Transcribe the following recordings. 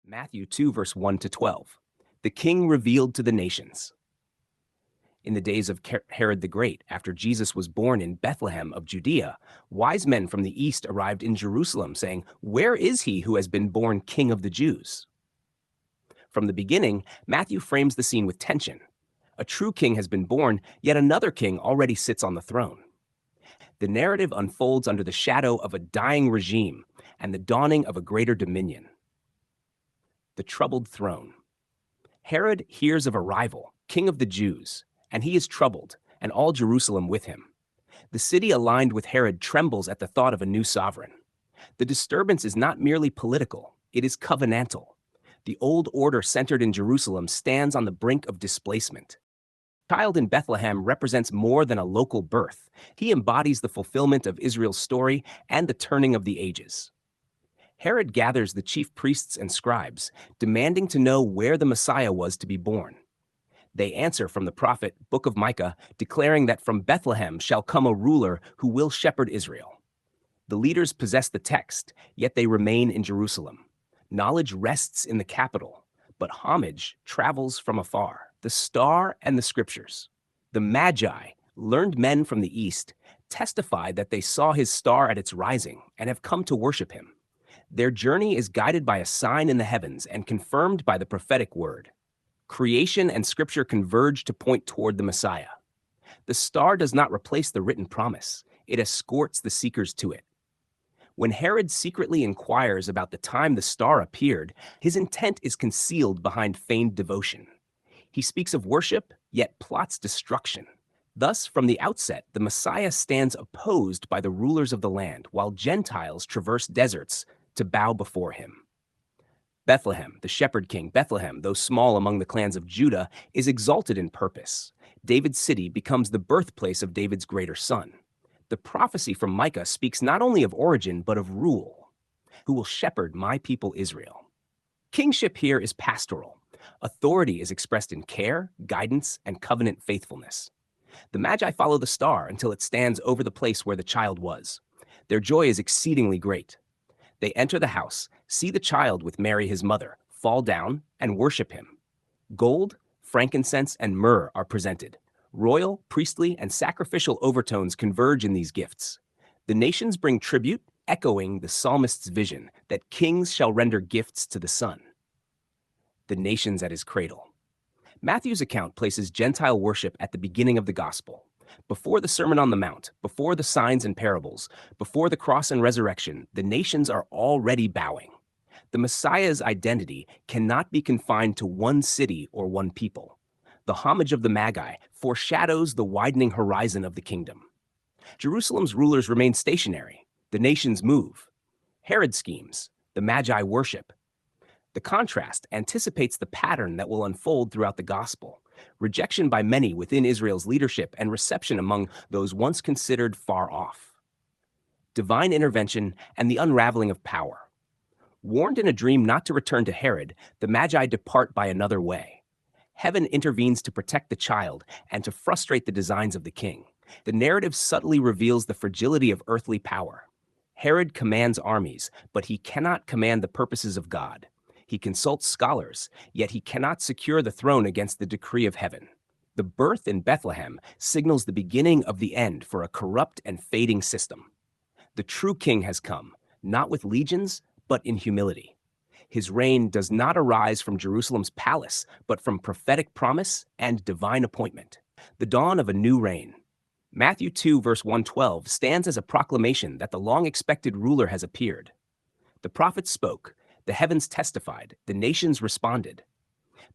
Matthew 2, verse 1 to 12. The king revealed to the nations. In the days of Herod the Great, after Jesus was born in Bethlehem of Judea, wise men from the east arrived in Jerusalem, saying, "Where is he who has been born King of the Jews?" From the beginning, Matthew frames the scene with tension. A true king has been born, yet another king already sits on the throne. The narrative unfolds under the shadow of a dying regime and the dawning of a greater dominion. The troubled throne. Herod hears of a rival, king of the Jews, and he is troubled, and all Jerusalem with him. The city aligned with Herod trembles at the thought of a new sovereign. The disturbance is not merely political, it is covenantal. The old order centered in Jerusalem stands on the brink of displacement. The child in Bethlehem represents more than a local birth. He embodies the fulfillment of Israel's story and the turning of the ages. Herod gathers the chief priests and scribes, demanding to know where the Messiah was to be born. They answer from the prophet, Book of Micah, declaring that from Bethlehem shall come a ruler who will shepherd Israel. The leaders possess the text, yet they remain in Jerusalem. Knowledge rests in the capital, but homage travels from afar. The star and the scriptures. The Magi, learned men from the east, testify that they saw his star at its rising and have come to worship him. Their journey is guided by a sign in the heavens and confirmed by the prophetic word. Creation and scripture converge to point toward the Messiah. The star does not replace the written promise, it escorts the seekers to it. When Herod secretly inquires about the time the star appeared, his intent is concealed behind feigned devotion. He speaks of worship, yet plots destruction. Thus, from the outset, the Messiah stands opposed by the rulers of the land, while Gentiles traverse deserts to bow before him. Bethlehem, the shepherd king, Bethlehem, though small among the clans of Judah, is exalted in purpose. David's city becomes the birthplace of David's greater son. The prophecy from Micah speaks not only of origin, but of rule. Who will shepherd my people Israel? Kingship here is pastoral. Authority is expressed in care, guidance, and covenant faithfulness. The Magi follow the star until it stands over the place where the child was. Their joy is exceedingly great. They enter the house, see the child with Mary his mother, fall down, and worship him. Gold, frankincense, and myrrh are presented. Royal, priestly, and sacrificial overtones converge in these gifts. The nations bring tribute, echoing the psalmist's vision that kings shall render gifts to the Son. The nations at his cradle. Matthew's account places Gentile worship at the beginning of the gospel. Before the Sermon on the Mount, before the signs and parables, before the cross and resurrection, the nations are already bowing. The Messiah's identity cannot be confined to one city or one people. The homage of the Magi foreshadows the widening horizon of the kingdom. Jerusalem's rulers remain stationary. The nations move. Herod schemes. The Magi worship. The contrast anticipates the pattern that will unfold throughout the gospel. Rejection by many within Israel's leadership and reception among those once considered far off. Divine intervention and the unraveling of power. Warned in a dream not to return to Herod, the Magi depart by another way. Heaven intervenes to protect the child and to frustrate the designs of the king. The narrative subtly reveals the fragility of earthly power. Herod commands armies, but he cannot command the purposes of God. He consults scholars, yet he cannot secure the throne against the decree of heaven. The birth in Bethlehem signals the beginning of the end for a corrupt and fading system. The true king has come, not with legions, but in humility. His reign does not arise from Jerusalem's palace, but from prophetic promise and divine appointment. The dawn of a new reign. Matthew 2, verse 112 stands as a proclamation that the long-expected ruler has appeared. The prophets spoke. The heavens testified, the nations responded.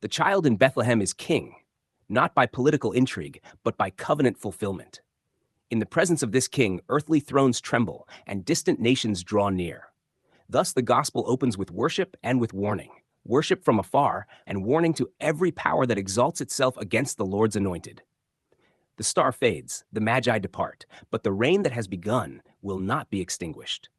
The child in Bethlehem is king, not by political intrigue, but by covenant fulfillment. In the presence of this king, earthly thrones tremble, and distant nations draw near. Thus the gospel opens with worship and with warning. Worship from afar, and warning to every power that exalts itself against the Lord's anointed. The star fades, the Magi depart, but the reign that has begun will not be extinguished.